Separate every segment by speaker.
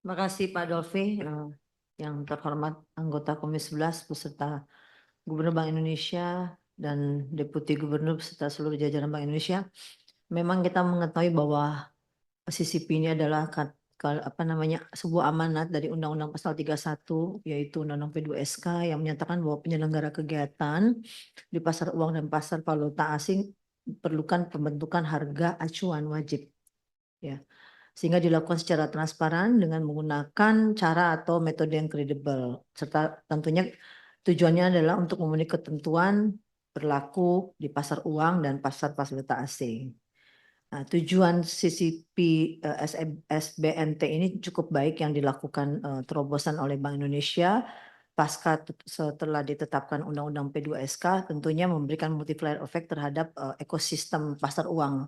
Speaker 1: Terima kasih Pak Dolfi, yang terhormat anggota Komisi 11 beserta Gubernur Bank Indonesia dan Deputi Gubernur beserta seluruh jajaran Bank Indonesia. Memang kita mengetahui bahwa CCP ini adalah sebuah amanat dari Undang-Undang Pasal 31 yaitu Undang-Undang P2SK yang menyatakan bahwa penyelenggara kegiatan di pasar uang dan pasar valuta asing perlukan pembentukan harga acuan wajib. Ya. Sehingga dilakukan secara transparan dengan menggunakan cara atau metode yang kredibel. Serta tentunya tujuannya adalah untuk memenuhi ketentuan berlaku di pasar uang dan pasar valuta asing. Nah, tujuan CCP SBNT ini cukup baik yang dilakukan terobosan oleh Bank Indonesia setelah ditetapkan Undang-Undang P2SK tentunya memberikan multiplier effect terhadap ekosistem pasar uang.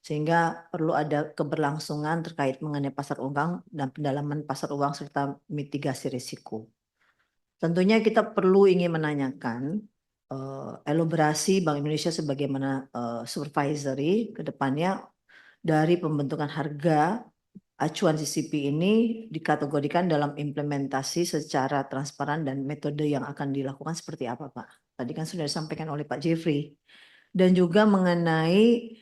Speaker 1: Sehingga perlu ada keberlangsungan terkait mengenai pasar uang dan pendalaman pasar uang serta mitigasi risiko. Tentunya kita perlu ingin menanyakan elaborasi Bank Indonesia sebagaimana supervisory ke depannya dari pembentukan harga acuan CCP ini dikategorikan dalam implementasi secara transparan dan metode yang akan dilakukan seperti apa, Pak? Tadi kan sudah disampaikan oleh Pak Jeffrey. Dan juga mengenai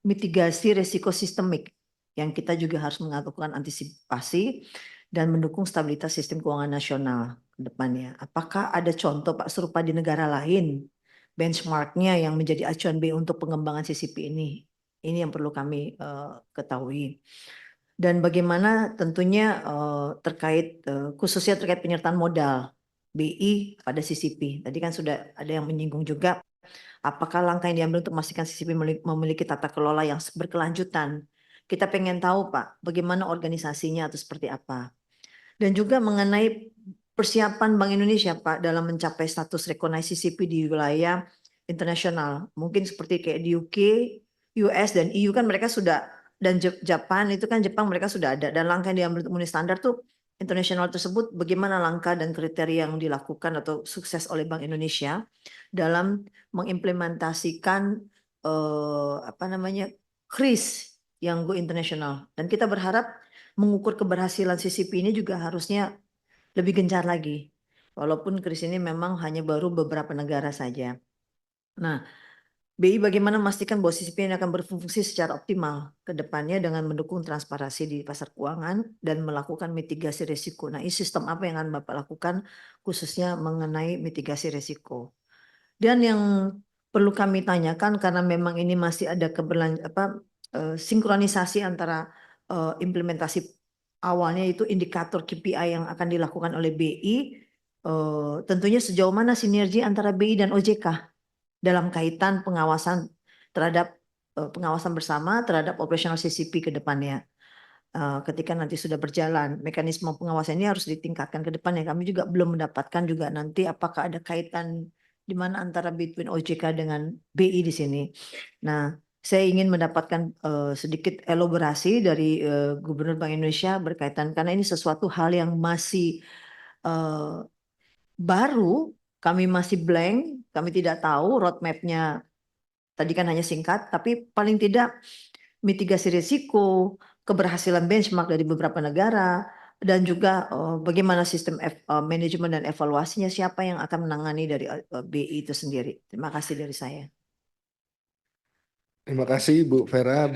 Speaker 1: mitigasi risiko sistemik yang kita juga harus melakukan antisipasi dan mendukung stabilitas sistem keuangan nasional ke depannya. Apakah ada contoh Pak serupa di negara lain benchmarknya yang menjadi acuan B untuk pengembangan CCP ini? Ini yang perlu kami ketahui. Dan bagaimana tentunya khususnya terkait penyertaan modal BI pada CCP. Tadi kan sudah ada yang menyinggung juga apakah langkah yang diambil untuk memastikan CCP memiliki tata kelola yang berkelanjutan. Kita pengen tahu Pak, bagaimana organisasinya atau seperti apa. Dan juga mengenai persiapan Bank Indonesia Pak dalam mencapai status recognize CCP di wilayah internasional. Mungkin seperti kayak di UK, US dan EU kan mereka sudah, dan Jepang itu kan Jepang mereka sudah ada. Dan langkah yang diambil untuk memenuhi standar tuh internasional tersebut, bagaimana langkah dan kriteria yang dilakukan atau sukses oleh Bank Indonesia dalam mengimplementasikan KRIS yang go internasional. Dan kita berharap mengukur keberhasilan CCP ini juga harusnya lebih gencar lagi. Walaupun KRIS ini memang hanya baru beberapa negara saja. Nah, BI bagaimana memastikan bahwa CCP ini akan berfungsi secara optimal ke depannya dengan mendukung transparansi di pasar keuangan dan melakukan mitigasi risiko. Nah, ini sistem apa yang akan Bapak lakukan khususnya mengenai mitigasi risiko. Dan yang perlu kami tanyakan karena memang ini masih ada sinkronisasi antara implementasi awalnya itu indikator KPI yang akan dilakukan oleh BI, tentunya sejauh mana sinergi antara BI dan OJK dalam kaitan pengawasan bersama terhadap operasional CCP ke depannya. Ketika nanti sudah berjalan, mekanisme pengawasan ini harus ditingkatkan ke depannya. Kami juga belum mendapatkan juga nanti apakah ada kaitan di mana antara between OJK dengan BI di sini. Nah, saya ingin mendapatkan sedikit elaborasi dari Gubernur Bank Indonesia berkaitan karena ini sesuatu hal yang masih baru, kami masih blank, kami tidak tahu roadmap-nya. Tadi kan hanya singkat, tapi paling tidak mitigasi risiko, keberhasilan benchmark dari beberapa negara, dan juga bagaimana sistem manajemen dan evaluasinya, siapa yang akan menangani dari BI itu sendiri. Terima kasih dari saya.
Speaker 2: Terima kasih Bu Vera.